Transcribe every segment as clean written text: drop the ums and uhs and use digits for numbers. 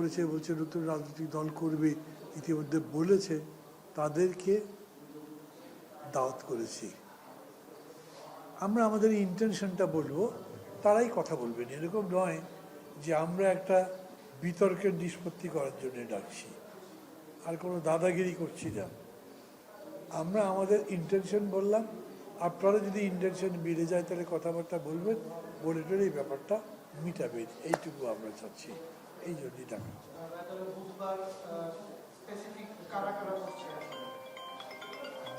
বলছে নতুন রাজনৈতিক দল করবে, ইতিমধ্যে বলেছে, তাদেরকে দাওয়াত করেছি। আমরা আমাদের ইন্টেনশনটা বলবো, তারাই কথা বলবেন। এরকম নয় যে আমরা একটা বিতর্কের নিষ্পত্তি করার জন্য ডাকছি, আর কোনো দাদাগিরি করছি না। আমরা আমাদের ইন্টেনশন বললাম, আপনারা যদি ইন্টেনশন বেড়ে যায় তাহলে কথাবার্তা বলবেন, বলে টলে এই ব্যাপারটা মিটাবেন, এইটুকু আমরা চাচ্ছি। এই জন্যই ডাকা।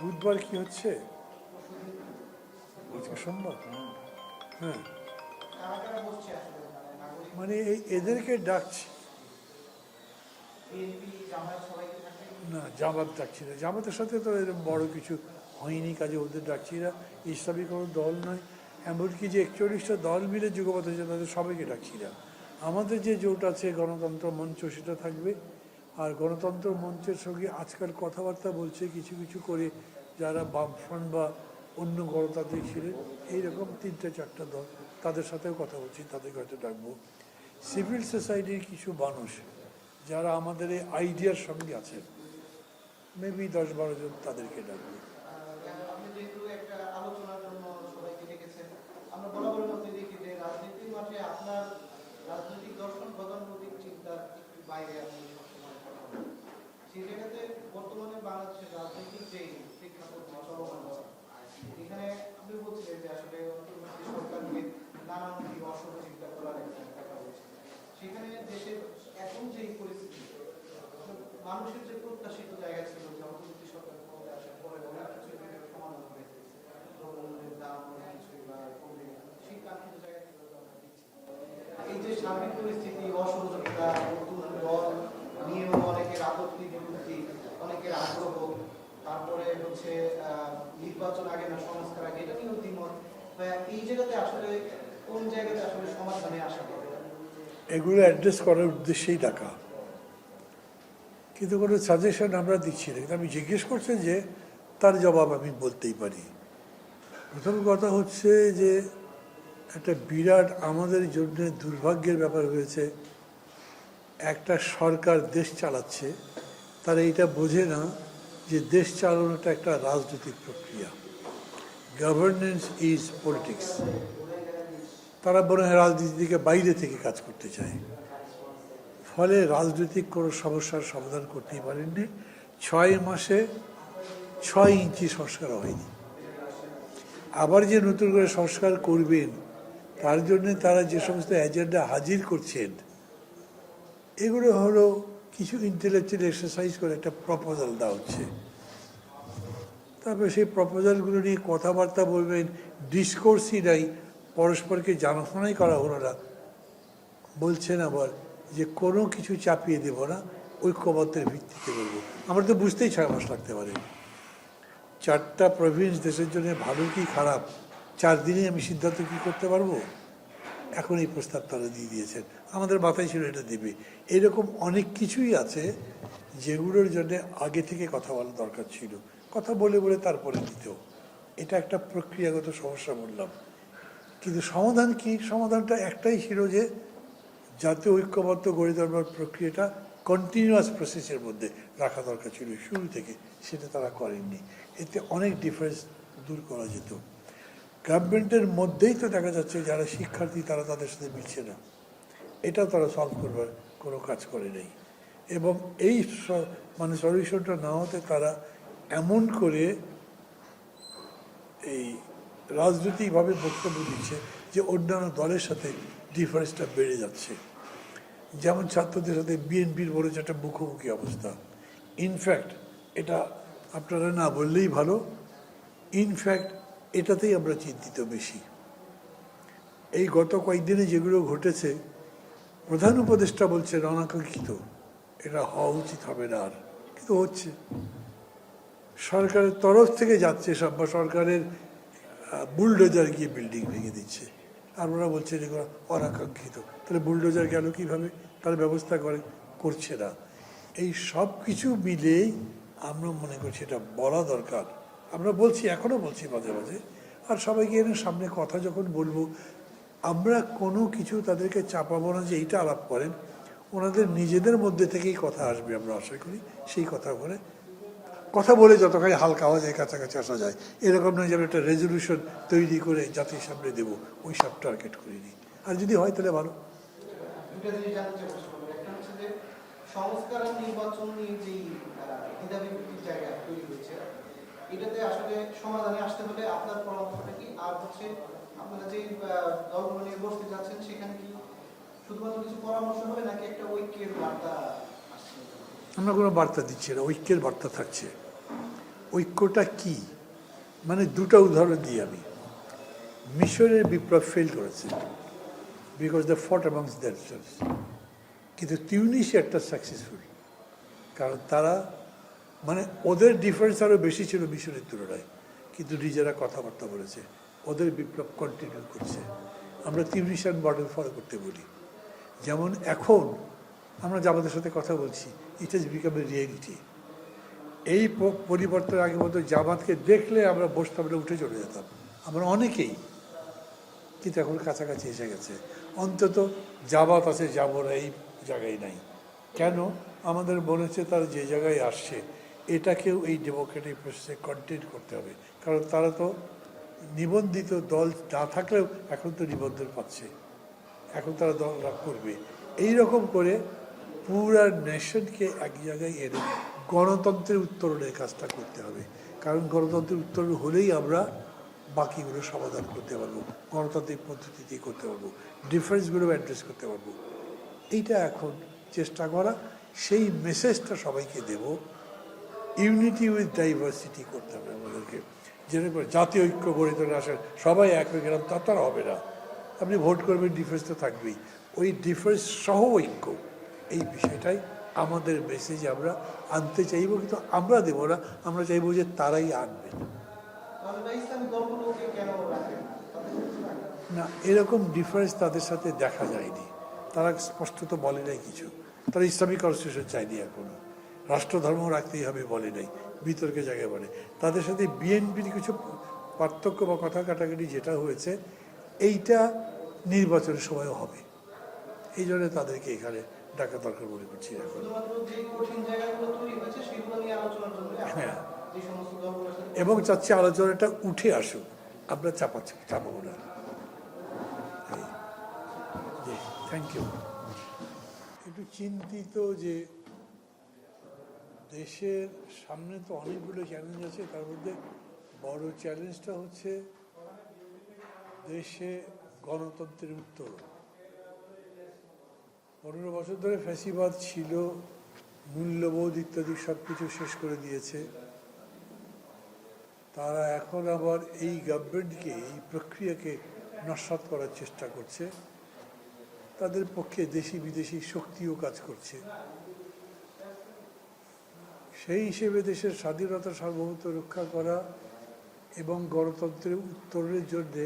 বুধবার কি হচ্ছে? সোমবার। হ্যাঁ, মানে এদেরকে ডাকছি না, জামাত ডাকছি না। জামাতের সাথে তো এরকম বড় কিছু হয়নি, কাজে ওদের ডাকছি না। ইসলামী কোনো দল নয়, এমনকি যে 41টা দল মিলে যুগপৎ হয়েছে তাদের সবাইকে ডাকছি না। আমাদের যে জোট আছে গণতন্ত্র মঞ্চ, সেটা থাকবে। আর গণতন্ত্র মঞ্চের সঙ্গে আজকাল কথাবার্তা বলছে কিছু কিছু করে যারা বামফ্রন্ট বা অন্য গণতান্ত্রিক ছিলেন, এইরকম 3-4টা দল, তাদের সাথেও কথা বলছি, তাদেরকে হয়তো ডাকবো। সিভিল সোসাইটির কিছু মানুষ যারা আমাদের এই আইডিয়ার সঙ্গে আছেন, মেবি 10-12 জন, তাদেরকে ডাকবো। বর্তমানে বাংলাদেশের রাজনৈতিক যে প্রেক্ষাপট চলমান আছে, এখানে আপনি বলছিলেন যে আসলে সরকারকে নানামুখী অসহযোগিতা করার একটা দেখা হয়েছে। সেখানে দেশের এখন যে পরিস্থিতি, মানুষের যে প্রত্যাশিত জায়গা ছিল যে অন্তর্বর্তী সরকার ক্ষমতায় আসার পরে অনেক কিছু সমাধান হবে, দ্রব্যমূল্যের দাম অনেক কিছুই বা কমবে, সেই কাঙ্ক্ষিত জায়গা ছিল আমরা দিচ্ছি। এই যে সার্বিক পরিস্থিতি, অসহযোগিতা, নতুন দল নিয়েও অনেকের আপত্তি বিরুদ্ধে, অনেকের আগ্রহ, তারপরে হচ্ছে নির্বাচন আগে না সংস্কার আগে, এটা নিয়েও দ্বিমত। এই জায়গাতে আসলে কোন জায়গাতে আসলে সমাধানে আসা হবে? এগুলো অ্যাড্রেস করার উদ্দেশ্যেই ডাকা, কিন্তু কোনো সাজেশন আমরা দিচ্ছি না। আমি জিজ্ঞেস করছেন যে তার জবাব আমি বলতেই পারি। প্রথম কথা হচ্ছে যে একটা বিরাট আমাদের জন্য দুর্ভাগ্যের ব্যাপার হয়েছে, একটা সরকার দেশ চালাচ্ছে, তারা এটা বোঝে না যে দেশ চালানোটা একটা রাজনৈতিক প্রক্রিয়া। Governance is politics. তারা মনে হয় রাজনীতি থেকে বাইরে থেকে কাজ করতে চায়, ফলে রাজনৈতিক কোনো সমস্যার সমাধান করতেই পারেননি। 6 মাসে 6 ইঞ্চি সংস্কার হয়নি। আবার যে নতুন করে সংস্কার করবেন, তার জন্য তারা যে সমস্ত এজেন্ডা হাজির করছেন, এগুলো হলো কিছু ইন্টেলেকচুয়াল এক্সারসাইজ করে একটা প্রপোজাল দেওয়া হচ্ছে। তারপরে সেই প্রপোজালগুলো নিয়ে কথাবার্তা বলবেন, ডিসকোর্সই নাই, পরস্পরকে জানাশোনাই করা হলো না। বলছেন আবার যে কোনো কিছু চাপিয়ে দেব না, ঐক্যবদ্ধের ভিত্তিতে বলবো। আমরা তো বুঝতেই 6 মাস লাগতে পারে। 4টা প্রভিন্স দেশের জন্য ভালো কি খারাপ, 4 দিনে আমি সিদ্ধান্ত কী করতে পারবো? এখন এই প্রস্তাব তারা দিয়ে দিয়েছেন, আমাদের মাথায় ছিল এটা দেবে। এরকম অনেক কিছুই আছে যেগুলোর জন্য আগে থেকে কথা বলা দরকার ছিল, কথা বলে বলে তারপরে দিত। এটা একটা প্রক্রিয়াগত সমস্যা বললাম। কিন্তু সমাধান কি? সমাধানটা একটাই ছিল যে জাতীয় ঐক্যবদ্ধ গড়ে তোলবার প্রক্রিয়াটা কন্টিনিউয়াস প্রসেসের মধ্যে রাখা দরকার ছিল শুরু থেকে, সেটা তারা করেননি। এতে অনেক ডিফারেন্স দূর করা যেত। গভর্নমেন্টের মধ্যেই তো দেখা যাচ্ছে যারা শিক্ষার্থী তারা তাদের সাথে মিলছে না, এটাও তারা সলভ করবার কোনো কাজ করে নেই। এবং এই মানে সলিউশনটা না হতে তারা এমন করে এই রাজনৈতিকভাবে বক্তব্য দিচ্ছে যে অন্যান্য দলের সাথে ডিফারেন্সটা বেড়ে যাচ্ছে। যেমন ছাত্রদের সাথে বিএনপির বলে যে একটা মুখোমুখি অবস্থা। ইনফ্যাক্ট এটা আপনারা না বললেই ভালো, ইনফ্যাক্ট এটাতেই আমরা চিন্তিত বেশি। এই গত কয়েকদিনে যেগুলো ঘটেছে, প্রধান উপদেষ্টা বলছেন অনাকাঙ্ক্ষিত, এটা হওয়া উচিত হবে না আর, কিন্তু হচ্ছে। সরকারের তরফ থেকে যাচ্ছে সব, বা সরকারের বুলডোজার গিয়ে বিল্ডিং ভেঙে দিচ্ছে, আর ওরা বলছেন এগুলো অনাকাঙ্ক্ষিত। তাহলে বুলডোজার গেল কীভাবে? তার ব্যবস্থা করছে না। এই সব কিছু মিলেই আমরা মনে করছি এটা বলা দরকার। আমরা বলছি, এখনও বলছি মাঝে মাঝে। আর সবাইকে এনে সামনে কথা যখন বলবো, আমরা কোনো কিছু তাদেরকে চাপাবো না যে এইটা আলাপ করেন, ওনাদের নিজেদের মধ্যে থেকেই কথা আসবে আমরা আশা করি। সেই কথা বলে যতখানি হালকা হওয়া যায়, কাছাকাছি আসা যায়, এরকম নয় যে আমরা একটা রেজলিউশন তৈরি করে জাতির সামনে দেবো, ওই সব টার্গেট করিনি। আর যদি হয় তাহলে ভালো। দুটো জিনিস জানতে চাই প্রশ্ন করবো। একটা হচ্ছে যে সংস্কার আর নির্বাচন নিয়ে যেই দ্বিধাবিভক্তির জায়গা তৈরি হয়েছে, এটাতে আসলে সমাধানে আসতে হলে আপনার পরামর্শটা কি? আর হচ্ছে আপনারা যে দলগুলো নিয়ে বসতে যাচ্ছেন সেখানে কি শুধুমাত্র কিছু পরামর্শ হবে নাকি একটা ঐক্যের বার্তা আসছে? আমরা কোনো বার্তা দিচ্ছি না, ঐক্যের বার্তা থাকছে। ঐক্যটা কি মানে দুটা উদাহরণ দিই আমি। মিশরের বিপ্লব ফেল করেছে বিকজ দে ফট অ্যামংস দেমসেলভস, কিন্তু তিউনিসিয়াটা সাকসেসফুল কারণ তারা মানে ওদের ডিফারেন্স আরও বেশি ছিল মিশরের তুলনায়, কিন্তু নিজেরা কথাবার্তা বলেছে, ওদের বিপ্লব কন্টিনিউ করছে। আমরা তিউনিসিয়ান মডেল ফলো করতে বলি। যেমন এখন আমরা জামাতের সাথে কথা বলছি, it has become a reality. এই পরিবর্তনের আগে মতো জামাতকে দেখলে আমরা বসতাম না, উঠে চলে যেতাম আমরা অনেকেই, কিন্তু এখন কাছাকাছি এসে গেছে। অন্তত জামাত আছে, যাবো না এই জায়গায় নাই। কেন? আমাদের মনে হচ্ছে তারা যে জায়গায় আসছে এটাকেও এই ডেমোক্রেটিক প্রসেসে কন্টেন্ট করতে হবে, কারণ তারা তো নিবন্ধিত দল না থাকলেও এখন তো নিবন্ধন পাচ্ছে, এখন তারা দল লাভ করবে। এইরকম করে পুরা নেশনকে এক জায়গায় এনে গণতন্ত্রের উত্তরণের কাজটা করতে হবে, কারণ গণতন্ত্রের উত্তরণ হলেই আমরা বাকিগুলো সমাধান করতে পারবো, গণতান্ত্রিক পদ্ধতিতেই করতে পারবো, ডিফারেন্সগুলো অ্যাড্রেস করতে পারবো। এইটা এখন চেষ্টা করা, সেই মেসেজটা সবাইকে দেব। ইউনিটি উইথ ডাইভার্সিটি করতে হবে আমাদেরকে, যেরকম জাতীয় ঐক্য গড়ে তোলে আসেন সবাই এক হয়ে গেলাম, তা তো আর হবে না। আপনি ভোট করবেন, ডিফারেন্স তো থাকবেই, ওই ডিফারেন্স সহ ঐক্য, এই বিষয়টাই আমাদের মেসেজ আমরা আনতে চাইব, কিন্তু আমরা দেবো না, আমরা চাইবো যে তারাই আনবে। না, এরকম ডিফারেন্স তাদের সাথে দেখা যায়নি, তারা স্পষ্টত বলে নাই কিছু। তারা ইসলামিক কনস্টিটিউশন চায়নি, এখনো রাষ্ট্রধর্ম রাখতেই হবে বলে নাই, বিতর্কের জায়গায় বলে। তাদের সাথে বিএনপির কিছু পার্থক্য বা কথা কাটাকাটি যেটা হয়েছে, এইটা নির্বাচনের সময়ও হবে, এই জন্য তাদেরকে এখানে ডাকা দরকার মনে করছি এখন। হ্যাঁ, এবং চাচ্ছি আলোচনাটা উঠে আসুক, আমরা চাপাবো না। Thank you. একটু চিন্তিত যে দেশের সামনে তো অনেকগুলো চ্যালেঞ্জ আছে, তার মধ্যে বড় চ্যালেঞ্জটা হচ্ছে দেশে গণতন্ত্রের উত্তর। 15 বছর ধরে ফ্যাসিবাদ ছিল, মূল্যবোধ ইত্যাদি সব কিছু শেষ করে দিয়েছে। তারা এখন আবার এই গভর্নমেন্টকে, এই প্রক্রিয়াকে নস্যাৎ করার চেষ্টা করছে। তাদের পক্ষে দেশি বিদেশি শক্তিও কাজ করছে। সেই হিসেবে দেশের স্বাধীনতা সার্বভৌমত্ব রক্ষা করা এবং গণতন্ত্রের উত্তরের জন্যে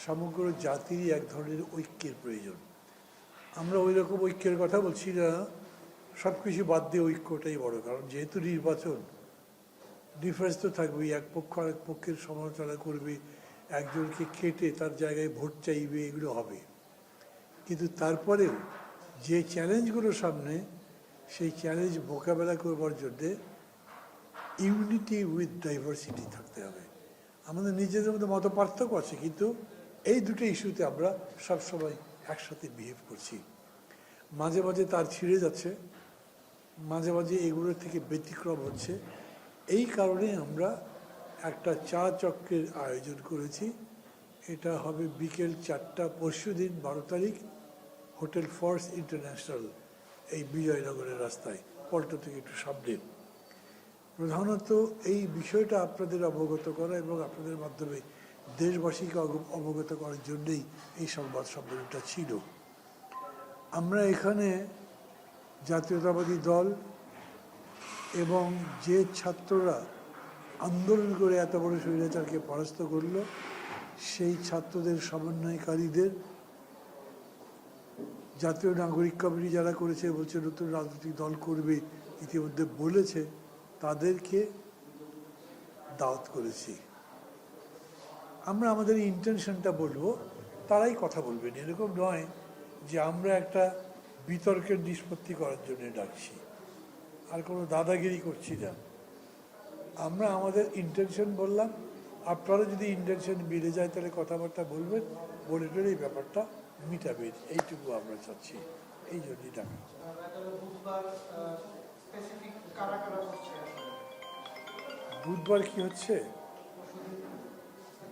সমগ্র জাতিরই এক ধরনের ঐক্যের প্রয়োজন। আমরা ওই রকম ঐক্যের কথা বলছি না, সব কিছু বাদ দিয়ে ঐক্যটাই বড়, কারণ যেহেতু নির্বাচন, ডিফারেন্স তো থাকবেই, এক পক্ষ আরেক পক্ষের সমালোচনা করবে, একজনকে কেটে তার জায়গায় ভোট চাইবে, এগুলো হবে। কিন্তু তারপরেও যে চ্যালেঞ্জগুলো সামনে, সেই চ্যালেঞ্জ মোকাবেলা করবার জন্যে ইউনিটি উইথ ডাইভার্সিটি থাকতে হবে। আমাদের নিজেদের মধ্যে মত পার্থক্য আছে, কিন্তু এই দুটো ইস্যুতে আমরা সবসময় একসাথে বিহেভ করছি। মাঝে মাঝে তার ছিঁড়ে যাচ্ছে, মাঝে মাঝে এগুলোর থেকে ব্যতিক্রম হচ্ছে। এই কারণে আমরা একটা চা চক্রের আয়োজন করেছি। এটা হবে বিকেল 4টা, পরশুদিন 12 তারিখ, হোটেল ফর্স ইন্টারন্যাশনাল, এই বিজয়নগরের রাস্তায়, পল্টো থেকে একটু সামনে। প্রধানত এই বিষয়টা আপনাদের অবগত করা এবং আপনাদের মাধ্যমে দেশবাসীকে অবগত করার জন্যেই এই সংবাদ সম্মেলনটা ছিল। আমরা এখানে জাতীয়তাবাদী দল এবং যে ছাত্ররা আন্দোলন করে এত বড় স্বৈরাচারকে পরাস্ত করল, সেই ছাত্রদের সমন্বয়কারীদের, জাতীয় নাগরিক কমিটি যারা করেছে, বলছে নতুন রাজনৈতিক দল করবে, ইতিমধ্যে বলেছে, তাদেরকে দাওয়াত করেছি। আমরা আমাদের ইন্টেনশনটা বলবো, তারাই কথা বলবেন। এরকম নয় যে আমরা একটা বিতর্কের নিষ্পত্তি করার জন্য ডাকছি, আর কোনো দাদাগিরি করছি না। আমরা আমাদের ইন্টেনশন বললাম, আপনারা যদি ইন্টেনশন বেড়ে যায় তাহলে কথাবার্তা বলবেন, বলে টলে এই ব্যাপারটা মিটাবেন, এইটুকু আমরা চাচ্ছি, এই জন্যই ডাকা। বুধবার কি হচ্ছে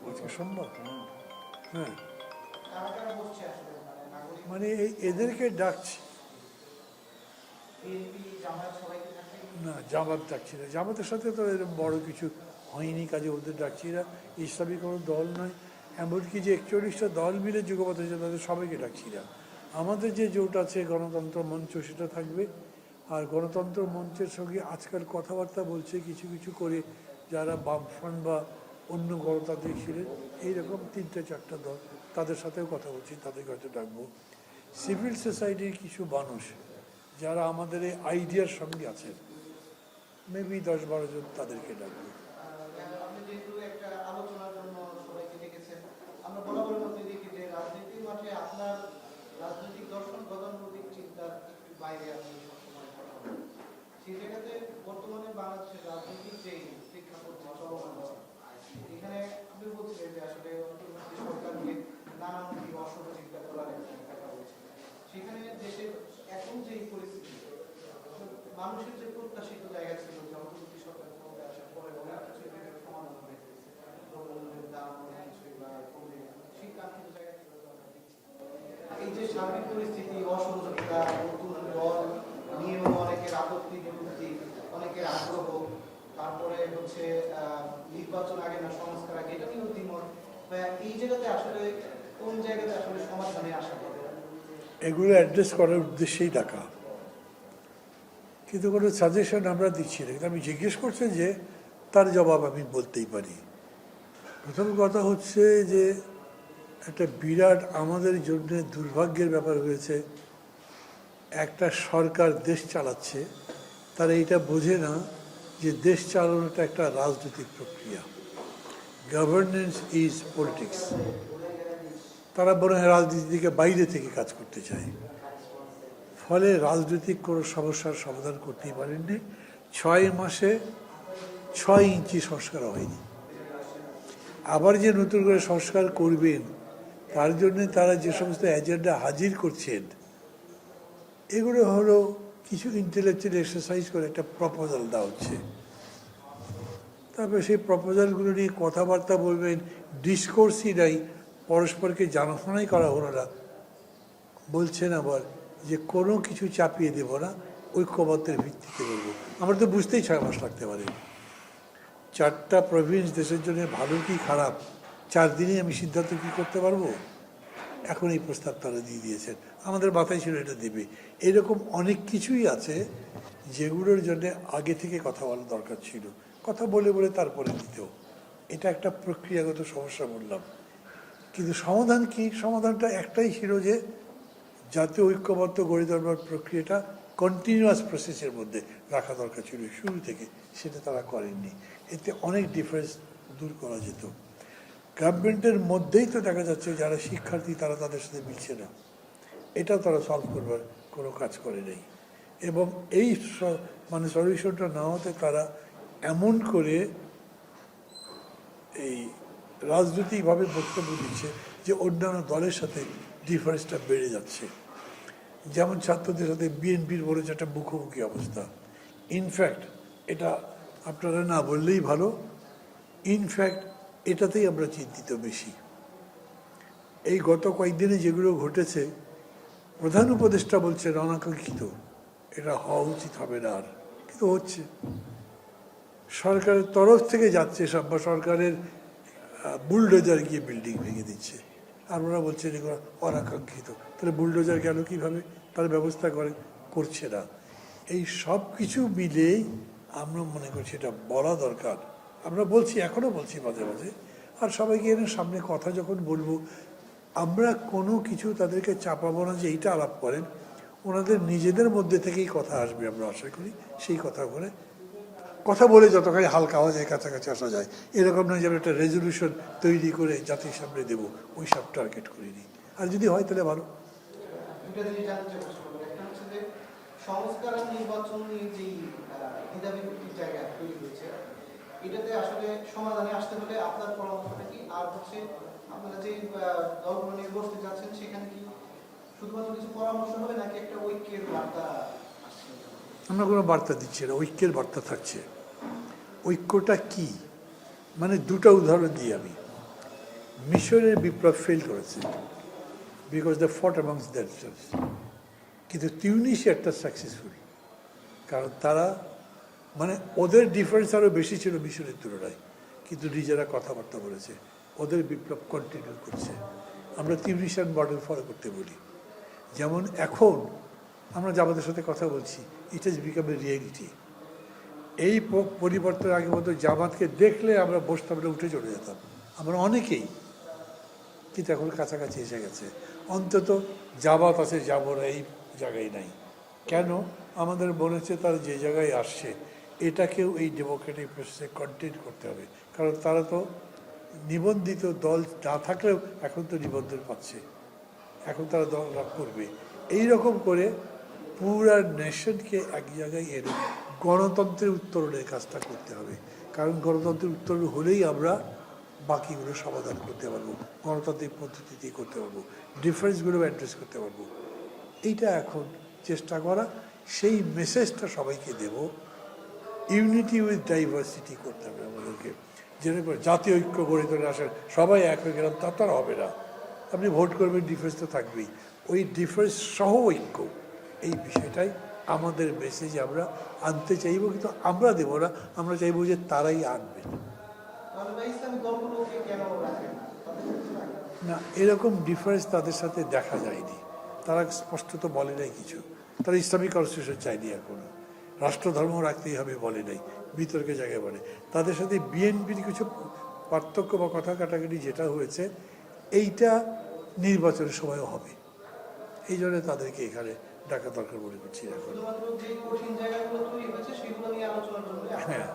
আজকে? সোমবার। হ্যাঁ, মানে এদেরকে ডাকছি না, জামাত ডাকছি না। জামাতের সাথে তো এরকম বড় কিছু হয়নি, কাজে ওদের ডাকছি না। ইসলামী কোনো দল নয়, এমনকি যে 41টা দল মিলে যুগপথ হয়েছে তাদের সবাইকে ডাকছি না। আমাদের যে জোট আছে গণতন্ত্র মঞ্চ, সেটা থাকবে। আর গণতন্ত্র মঞ্চের সঙ্গে আজকাল কথাবার্তা বলছে কিছু কিছু করে যারা বামফ্রন্ট বা অন্য গণতান্ত্রিক ছিলেন, এইরকম 3-4টা দল, তাদের সাথেও কথা বলছি, তাদেরকে হয়তো ডাকবো। সিভিল সোসাইটির কিছু মানুষ যারা আমাদের এই আইডিয়ার সঙ্গে আছেন, মেবি 10-12 জন, তাদেরকে ডাকবো। আপনি যেহেতু একটা আলোচনার জন্য সবাইকে ডেকেছেন, আমরা বরাবরের মধ্যে দেখি যে রাজনীতির মাঠে আপনার রাজনৈতিক দর্শন গতানুগতিক চিন্তার একটু বাইরে আপনি সবসময় কথা বলেন। সেই জায়গাতে বর্তমানে বাংলাদেশের রাজনৈতিক যে প্রেক্ষাপট চলমান আছে, এখানে আপনি বলছিলেন যে আসলে অন্তর্বর্তী সরকারকে নানামুখী অসহযোগিতা করার একটা কথা বলছেন। সেখানে দেশের এখন যে পরিস্থিতি, মানুষের যে প্রত্যাশিত জায়গা ছিল যে অন্তর্বর্তী সরকার ক্ষমতায় আসার পরে অনেক কিছু এখানে সমাধান হবে, দ্রব্যমূল্যের দাম অনেক কিছুই বা কমবে, সেই কাঙ্ক্ষিত জায়গা ছিল যে আমরা দেখছি। এই যে সার্বিক পরিস্থিতি, অসহযোগিতা, নতুন দল নিয়েও অনেকের আপত্তি বিরুদ্ধে, অনেকের আগ্রহ, তারপরে হচ্ছে নির্বাচন আগে না সংস্কার আগে, এটা নিয়েও দ্বিমত, এই জায়গাতে আসলে কোন জায়গাতে আসলে সমাধানে আসা হবে? এগুলো অ্যাড্রেস করার উদ্দেশ্যেই ডাকা, কিন্তু কোনো সাজেশন আমরা দিচ্ছি না। কিন্তু আমি জিজ্ঞেস করছেন যে তার জবাব আমি বলতেই পারি। প্রথম কথা হচ্ছে যে একটা বিরাট আমাদের জন্য দুর্ভাগ্যের ব্যাপার হয়েছে, একটা সরকার দেশ চালাচ্ছে, তারা এইটা বোঝে না যে দেশ চালানোটা একটা রাজনৈতিক প্রক্রিয়া। Governance is politics. তারা বরং রাজনীতি থেকে বাইরে থেকে কাজ করতে চায়, ফলে রাজনৈতিক কোনো সমস্যার সমাধান করতেই পারেননি। 6 মাসে 6 ইঞ্চি সংস্কার হয়নি। আবার যে নতুন করে সংস্কার করবেন, তার জন্য তারা যে সমস্ত এজেন্ডা হাজির করছেন, এগুলো হলো কিছু ইন্টেলেকচুয়াল এক্সারসাইজ করে একটা প্রপোজাল দেওয়া হচ্ছে। তারপরে সেই প্রপোজালগুলো নিয়ে কথাবার্তা বলবেন, ডিসকোর্সই নাই, পরস্পরকে জানাশোনাই করা হলো না। বলছেন আবার যে কোনো কিছু চাপিয়ে দেব না, ঐক্যবদ্ধের ভিত্তিতে বলবো। আমরা তো বুঝতেই 6 মাস লাগতে পারে। 4টা প্রভিন্স দেশের জন্য ভালো কি খারাপ 4 দিনেই আমি সিদ্ধান্ত কি করতে পারবো? এখন এই প্রস্তাব তারা দিয়ে দিয়েছেন, আমাদের মাথায় ছিল এটা দেবে। এরকম অনেক কিছুই আছে যেগুলোর জন্য আগে থেকে কথা বলা দরকার ছিল, কথা বলে বলে তারপরে দিতেও। এটা একটা প্রক্রিয়াগত সমস্যা বললাম। কিন্তু সমাধান কি? সমাধানটা একটাই ছিল যে জাতীয় ঐক্যবদ্ধ গড়ে তোলবার প্রক্রিয়াটা কন্টিনিউয়াস প্রসেসের মধ্যে রাখা দরকার ছিল শুরু থেকে, সেটা তারা করেননি। এতে অনেক ডিফারেন্স দূর করা যেত। গভর্নমেন্টের মধ্যেই তো দেখা যাচ্ছে যারা শিক্ষার্থী তারা তাদের সাথে মিলছে না, এটাও তারা সলভ করবার কোনো কাজ করে নেই। এবং এই মানে সলিউশনটা না হতে তারা এমন করে এই রাজনৈতিকভাবে বক্তব্য দিচ্ছে যে অন্যান্য দলের সাথে ডিফারেন্সটা বেড়ে যাচ্ছে। যেমন ছাত্রদের সাথে বিএনপির বলে যে একটা মুখোমুখি অবস্থা। ইনফ্যাক্ট এটা আপনারা না বললেই ভালো, ইনফ্যাক্ট এটাতেই আমরা চিন্তিত বেশি। এই গত কয়েকদিনে যেগুলো ঘটেছে, প্রধান উপদেষ্টা বলছেন অনাকাঙ্ক্ষিত, এটা হওয়া উচিত হবে না আর, কিন্তু হচ্ছে। সরকারের তরফ থেকে যাচ্ছে সব, বা সরকারের বুলডোজার গিয়ে বিল্ডিং ভেঙে দিচ্ছে, আর ওরা বলছেন এগুলো অনাকাঙ্ক্ষিত। তাহলে বুলডোজার গেল কীভাবে? তার ব্যবস্থা করছে না। এই সব কিছু মিলেই আমরা মনে করছি এটা বলা দরকার। আমরা বলছি, এখনও বলছি মাঝে মাঝে। আর সবাইকে এনে সামনে কথা যখন বলবো, আমরা কোনো কিছু তাদেরকে চাপাবো না যে এইটা আলাপ করেন। ওনাদের নিজেদের মধ্যে থেকেই কথা আসবে আমরা আশা করি। সেই কথা বলে যতখানি হালকা হওয়া যায়, কাছাকাছি আসা যায়। এরকম নয় যে একটা রেজলিউশন তৈরি করে জাতির সামনে দেবো, ওই সব টার্গেট করিনি। আর যদি হয় তাহলে ভালো। সংস্কার আর নির্বাচন নিয়ে যেই দ্বিধাবিভক্তির জায়গা তৈরি হয়েছে, এটাতে আসলে সমাধানে আসতে হলে আপনার পরামর্শটা কি? আর হচ্ছে আপনারা যে দলগুলো নিয়ে বসতে যাচ্ছেন সেখানে কি শুধুমাত্র কিছু পরামর্শ হবে নাকি একটা ঐক্যের বার্তা আসছে? আমরা কোনো বার্তা দিচ্ছি না, ঐক্যের বার্তা থাকছে। ঐক্যটা কি মানে দুটো উদাহরণ দিই আমি। মিশরের বিপ্লব ফেল করেছে বিকজ দে ফট অ্যামংস দেমসেলভস, কিন্তু তিউনিসিয়াটা সাকসেসফুল, কারণ তারা মানে ওদের ডিফারেন্স আরও বেশি ছিল মিশরের তুলনায়, কিন্তু নিজেরা কথাবার্তা বলেছে, ওদের বিপ্লব কন্টিনিউ করছে। আমরা তিউনিসিয়ান মডেল ফলো করতে বলি। যেমন এখন আমরা জামাতের সাথে কথা বলছি, it has become a reality. এই পরিবর্তনের আগের মতো জামাতকে দেখলে আমরা বসতাম না, উঠে চলে যেতাম আমরা অনেকেই, কিন্তু এখন কাছাকাছি এসে গেছে। অন্তত জামাত আছে, যাবো না এই জায়গায় নাই। কেন? আমাদের মনে হচ্ছে তারা যে জায়গায় আসছে এটাকেও এই ডেমোক্রেটিক প্রসেসে কন্টিনিউ করতে হবে, কারণ তারা তো নিবন্ধিত দল না থাকলেও এখন তো নিবন্ধন পাচ্ছে, এখন তারা দল লাভ করবে। এইরকম করে পুরা নেশনকে এক জায়গায় এনে গণতন্ত্রের উত্তরণের কাজটা করতে হবে, কারণ গণতন্ত্রের উত্তরণ হলেই আমরা বাকিগুলো সমাধান করতে পারবো, গণতান্ত্রিক পদ্ধতিতেই করতে পারবো, ডিফারেন্সগুলো অ্যাড্রেস করতে পারবো। এইটা এখন চেষ্টা করা, সেই মেসেজটা সবাইকে দেব। ইউনিটি উইথ ডাইভার্সিটি করতে হবে আমাদেরকে, যেরকম জাতীয় ঐক্য গড়ে তোলে আসেন সবাই এক হয়ে গেলাম তা তো আর হবে না। আপনি ভোট করবেন, ডিফারেন্স তো থাকবেই, ওই ডিফারেন্স সহ ঐক্য, এই বিষয়টাই আমাদের মেসেজ আমরা আনতে চাইব, কিন্তু আমরা দেব না, আমরা চাইবো যে তারাই আনবেন। না, এরকম ডিফারেন্স তাদের সাথে দেখা যায়নি, তারা স্পষ্টত বলে নাই কিছু। তারা ইসলামিক কনস্টিটিউশন চায়নি, এখনো রাষ্ট্রধর্ম রাখতেই হবে বলে নাই, বিতর্কের জায়গায় বলে। তাদের সাথে বিএনপির কিছু পার্থক্য বা কথা কাটাকাটি যেটা হয়েছে, এইটা নির্বাচনের সময়ও হবে, এই জন্য তাদেরকে এখানে ডাকা দরকার মনে করছি এখন। হ্যাঁ,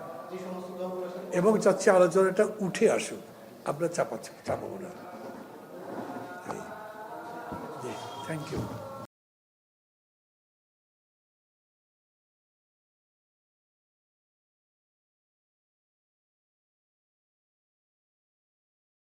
এবং চাচ্ছি আলোচনাটা উঠে আসুক, আমরা চাপাবো না। Thank you.